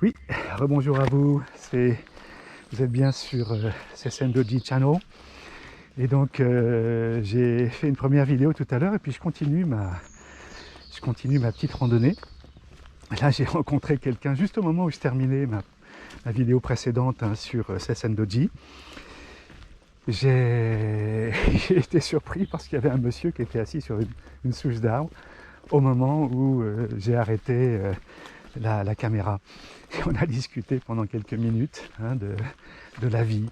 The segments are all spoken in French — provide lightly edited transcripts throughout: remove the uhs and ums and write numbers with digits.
Oui, rebonjour à vous, vous êtes bien sur Sessendoji Channel. Et donc j'ai fait une première vidéo tout à l'heure et puis je continue ma petite randonnée. Là j'ai rencontré quelqu'un juste au moment où je terminais ma vidéo précédente sur Sessendoji. J'ai été surpris parce qu'il y avait un monsieur qui était assis sur une souche d'arbre au moment où j'ai arrêté la caméra. Et on a discuté pendant quelques minutes de la vie,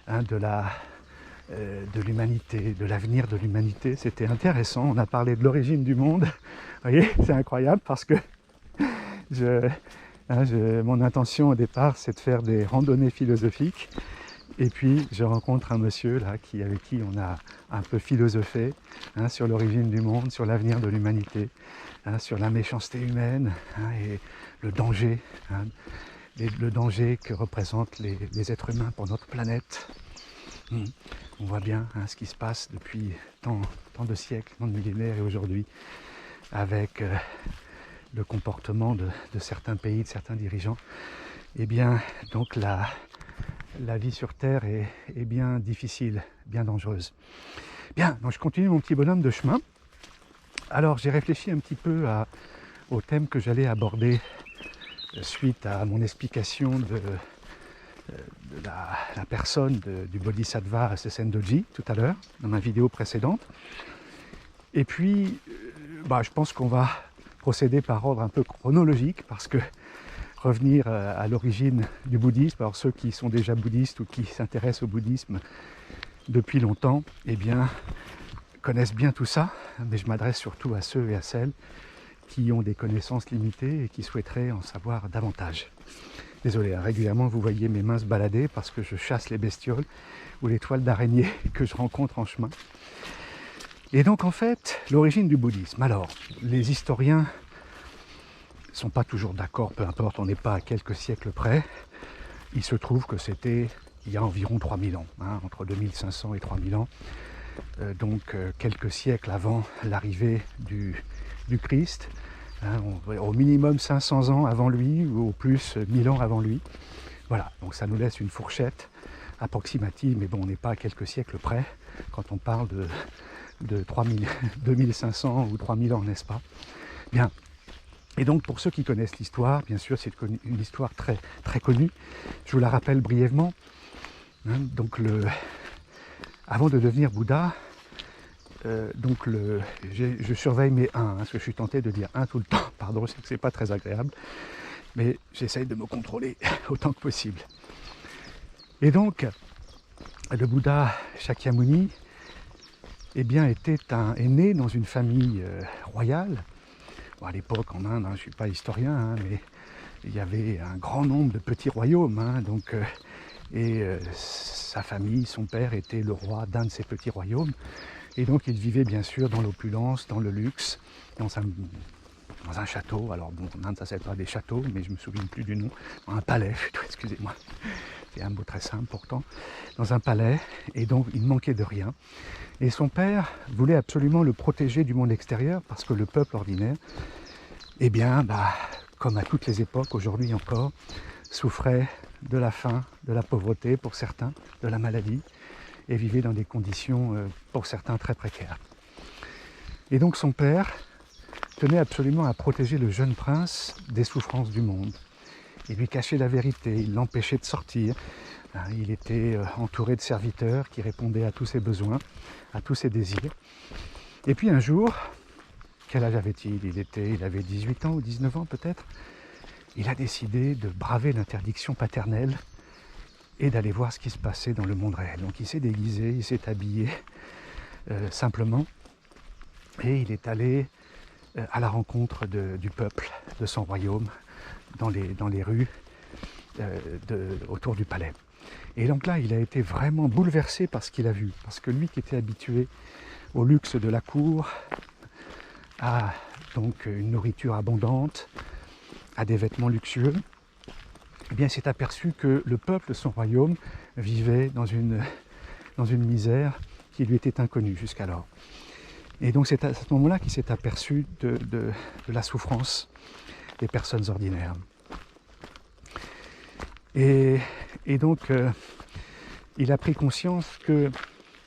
de l'humanité, de l'avenir de l'humanité. C'était intéressant. On a parlé de l'origine du monde. Vous voyez, c'est incroyable parce que mon intention au départ, c'est de faire des randonnées philosophiques. Et puis je rencontre un monsieur là avec qui on a un peu philosophé sur l'origine du monde, sur l'avenir de l'humanité, sur la méchanceté humaine et le danger, le danger que représentent les êtres humains pour notre planète. On voit bien ce qui se passe depuis tant de siècles, tant de millénaires et aujourd'hui avec le comportement de certains pays, de certains dirigeants. Eh bien, donc la vie sur Terre est bien difficile, bien dangereuse. Bien, donc je continue mon petit bonhomme de chemin. Alors j'ai réfléchi un petit peu au thème que j'allais aborder suite à mon explication de la personne du Bodhisattva Sessendoji tout à l'heure, dans ma vidéo précédente. Et puis, je pense qu'on va procéder par ordre un peu chronologique, parce que revenir à l'origine du bouddhisme, alors ceux qui sont déjà bouddhistes ou qui s'intéressent au bouddhisme depuis longtemps, eh bien, connaissent bien tout ça, mais je m'adresse surtout à ceux et à celles qui ont des connaissances limitées et qui souhaiteraient en savoir davantage. Désolé, régulièrement vous voyez mes mains se balader parce que je chasse les bestioles ou les toiles d'araignée que je rencontre en chemin. Et donc en fait, l'origine du bouddhisme. Alors, les historiens ne sont pas toujours d'accord, peu importe, on n'est pas à quelques siècles près. Il se trouve que c'était il y a environ 3000 ans, entre 2500 et 3000 ans. Donc quelques siècles avant l'arrivée du Christ, au minimum 500 ans avant lui, ou au plus 1000 ans avant lui. Voilà, donc ça nous laisse une fourchette approximative, mais bon, on n'est pas à quelques siècles près quand on parle de 2500 ou 3000 ans, n'est-ce pas? Bien. Et donc pour ceux qui connaissent l'histoire, bien sûr c'est une histoire très, très connue, je vous la rappelle brièvement. Donc avant de devenir Bouddha, je surveille mes 1, parce que je suis tenté de dire 1 tout le temps, pardon, je sais que c'est pas très agréable, mais j'essaye de me contrôler autant que possible. Et donc, le Bouddha Shakyamuni est né dans une famille royale. Bon, à l'époque en Inde, je ne suis pas historien, mais il y avait un grand nombre de petits royaumes, sa famille, son père était le roi d'un de ces petits royaumes, et donc il vivait bien sûr dans l'opulence, dans le luxe, dans un château. Alors bon, en Inde ça s'appelle pas des châteaux, mais je me souviens plus du nom, un palais, excusez-moi, c'est un mot très simple pourtant, dans un palais, et donc il ne manquait de rien. Et son père voulait absolument le protéger du monde extérieur, parce que le peuple ordinaire, comme à toutes les époques, aujourd'hui encore, souffrait de la faim, de la pauvreté pour certains, de la maladie, et vivait dans des conditions pour certains très précaires. Et donc son père tenait absolument à protéger le jeune prince des souffrances du monde. Il lui cachait la vérité, il l'empêchait de sortir. Il était entouré de serviteurs qui répondaient à tous ses besoins, à tous ses désirs. Et puis un jour, quel âge avait-il ? Il avait 18 ans ou 19 ans peut-être. Il a décidé de braver l'interdiction paternelle et d'aller voir ce qui se passait dans le monde réel. Donc il s'est déguisé, il s'est habillé simplement, et il est allé à la rencontre du peuple, de son royaume, dans les rues autour du palais. Et donc là, il a été vraiment bouleversé par ce qu'il a vu, parce que lui qui était habitué au luxe de la cour, à donc une nourriture abondante, à des vêtements luxueux, eh bien, il s'est aperçu que le peuple de son royaume vivait dans une misère qui lui était inconnue jusqu'alors. Et donc c'est à ce moment-là qu'il s'est aperçu de la souffrance des personnes ordinaires. Et, et donc, il a pris conscience que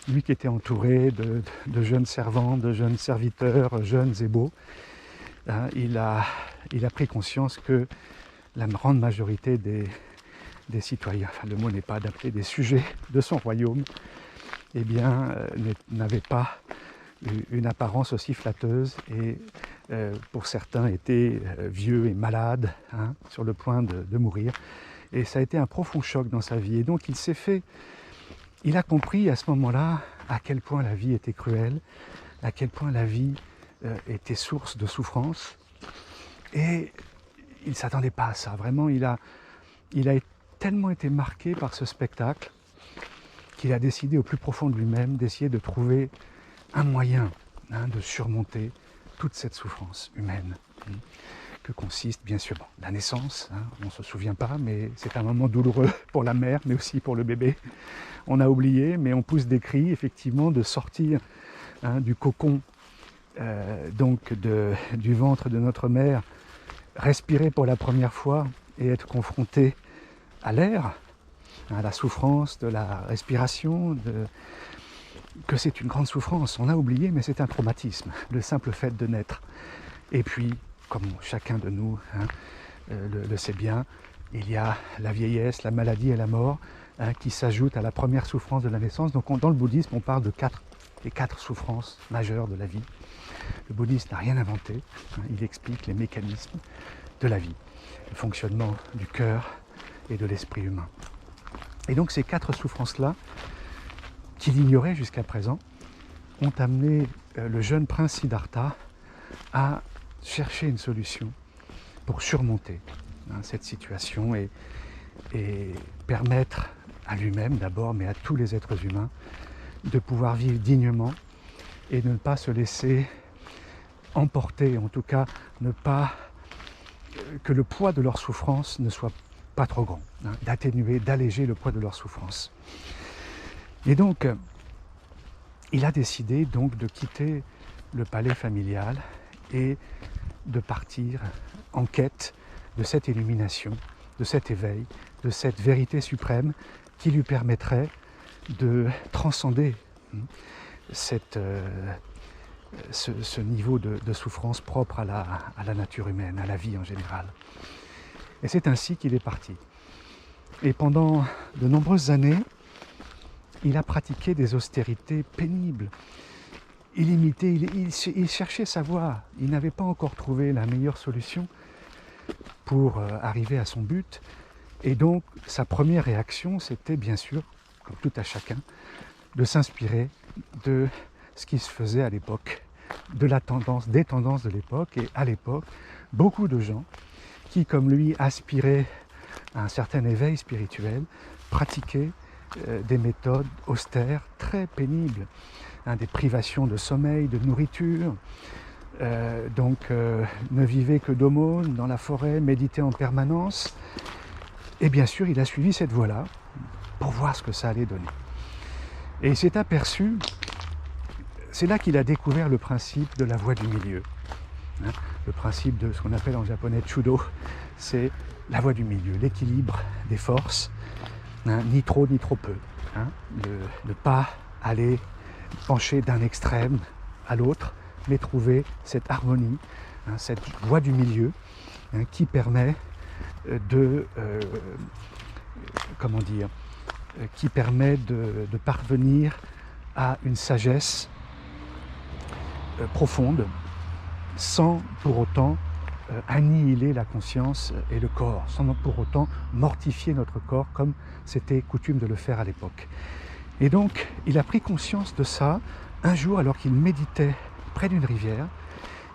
lui qui était entouré de jeunes servants, de jeunes serviteurs, jeunes et beaux, hein, il a pris conscience que la grande majorité des citoyens, enfin le mot n'est pas adapté, des sujets de son royaume, eh bien, n'avaient pas une apparence aussi flatteuse et pour certains étaient vieux et malades, hein, sur le point de mourir. Et ça a été un profond choc dans sa vie. Et donc il a compris à ce moment-là à quel point la vie était cruelle, à quel point la vie était source de souffrance. Et il ne s'attendait pas à ça. Vraiment, il a tellement été marqué par ce spectacle qu'il a décidé au plus profond de lui-même d'essayer de trouver un moyen, hein, de surmonter toute cette souffrance humaine, que consiste bien sûr la naissance, hein, on ne se souvient pas, mais c'est un moment douloureux pour la mère, mais aussi pour le bébé. On a oublié, mais on pousse des cris, effectivement, de sortir, hein, du cocon, donc du ventre de notre mère, respirer pour la première fois et être confronté à l'air, à la souffrance de la respiration, que c'est une grande souffrance. On a oublié, mais c'est un traumatisme, le simple fait de naître. Et puis, comme chacun de nous, hein, le sait bien, il y a la vieillesse, la maladie et la mort, hein, qui s'ajoutent à la première souffrance de la naissance. Donc dans le bouddhisme, on parle de les quatre souffrances majeures de la vie. Le bouddhisme n'a rien inventé, hein, il explique les mécanismes de la vie, le fonctionnement du cœur et de l'esprit humain. Et donc ces quatre souffrances-là, qu'il ignorait jusqu'à présent, ont amené le jeune prince Siddhartha à chercher une solution pour surmonter, hein, cette situation et permettre à lui-même d'abord, mais à tous les êtres humains, de pouvoir vivre dignement et de ne pas se laisser emporter, en tout cas ne pas que le poids de leur souffrance ne soit pas trop grand, hein, d'atténuer, d'alléger le poids de leur souffrance. Et donc, il a décidé donc de quitter le palais familial et de partir en quête de cette illumination, de cet éveil, de cette vérité suprême qui lui permettrait de transcender ce niveau de souffrance propre à la nature humaine, à la vie en général. Et c'est ainsi qu'il est parti. Et pendant de nombreuses années, il a pratiqué des austérités pénibles, illimitées. Il cherchait sa voie. Il n'avait pas encore trouvé la meilleure solution pour arriver à son but. Et donc, sa première réaction, c'était bien sûr, comme tout à chacun, de s'inspirer de ce qui se faisait à l'époque, des tendances de l'époque. Et à l'époque, beaucoup de gens qui, comme lui, aspiraient à un certain éveil spirituel, pratiquaient des méthodes austères très pénibles, hein, des privations de sommeil, de nourriture, ne vivaient que d'aumônes dans la forêt, méditaient en permanence. Et bien sûr, il a suivi cette voie-là pour voir ce que ça allait donner. Et il s'est aperçu, c'est là qu'il a découvert le principe de la voie du milieu, hein, le principe de ce qu'on appelle en japonais Chudo, c'est la voie du milieu, l'équilibre des forces, hein, ni trop ni trop peu, hein, ne pas aller pencher d'un extrême à l'autre, mais trouver cette harmonie, hein, cette voie du milieu, hein, qui permet de parvenir à une sagesse profonde, sans pour autant annihiler la conscience et le corps, sans pour autant mortifier notre corps comme c'était coutume de le faire à l'époque. Et donc, il a pris conscience de ça un jour alors qu'il méditait près d'une rivière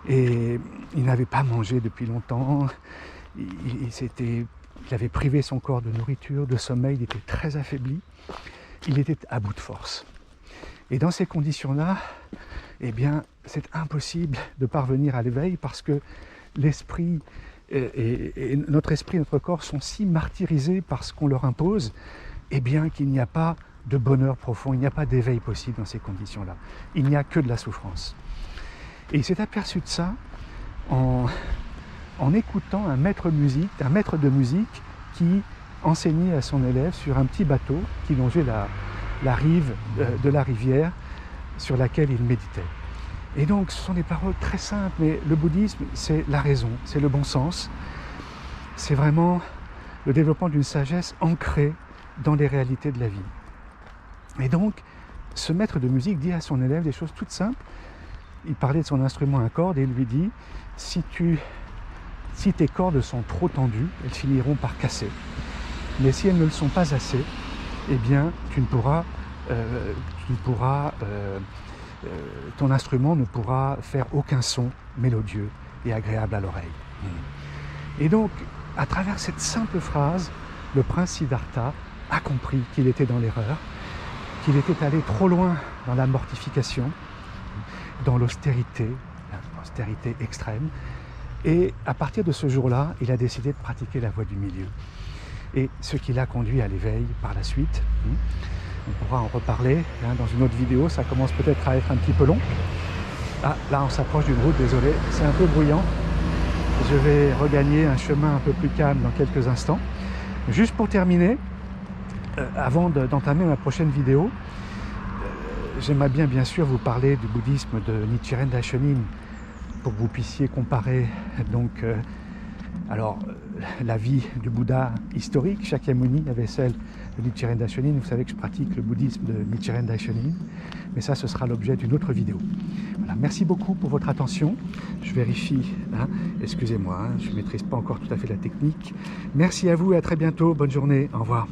et il n'avait pas mangé depuis longtemps, il avait privé son corps de nourriture, de sommeil, il était très affaibli, il était à bout de force. Et dans ces conditions-là, eh bien, c'est impossible de parvenir à l'éveil parce que l'esprit et notre esprit et notre corps sont si martyrisés par ce qu'on leur impose, eh bien qu'il n'y a pas de bonheur profond, il n'y a pas d'éveil possible dans ces conditions-là. Il n'y a que de la souffrance. Et il s'est aperçu de ça en écoutant un maître de musique qui, enseigner à son élève sur un petit bateau qui longeait la rive de la rivière sur laquelle il méditait. Et donc ce sont des paroles très simples, mais le bouddhisme, c'est la raison, c'est le bon sens, c'est vraiment le développement d'une sagesse ancrée dans les réalités de la vie. Et donc, ce maître de musique dit à son élève des choses toutes simples. Il parlait de son instrument à cordes et il lui dit « Si tes cordes sont trop tendues, elles finiront par casser. Mais si elles ne le sont pas assez, eh bien, ton instrument ne pourra faire aucun son mélodieux et agréable à l'oreille. » Et donc, à travers cette simple phrase, le prince Siddhartha a compris qu'il était dans l'erreur, qu'il était allé trop loin dans la mortification, dans l'austérité extrême. Et à partir de ce jour-là, il a décidé de pratiquer la voie du milieu. Et ce qui l'a conduit à l'éveil par la suite. On pourra en reparler dans une autre vidéo, ça commence peut-être à être un petit peu long. Ah, là on s'approche d'une route, désolé, c'est un peu bruyant. Je vais regagner un chemin un peu plus calme dans quelques instants. Juste pour terminer, avant d'entamer ma prochaine vidéo, j'aimerais bien sûr vous parler du bouddhisme de Nichiren Daishonin pour que vous puissiez comparer donc la vie du Bouddha historique, Shakyamuni, avec celle de Nichiren Daishonin. Vous savez que je pratique le bouddhisme de Nichiren Daishonin, mais ça ce sera l'objet d'une autre vidéo. Voilà, merci beaucoup pour votre attention. Je vérifie, excusez-moi, je ne maîtrise pas encore tout à fait la technique. Merci à vous et à très bientôt. Bonne journée, au revoir.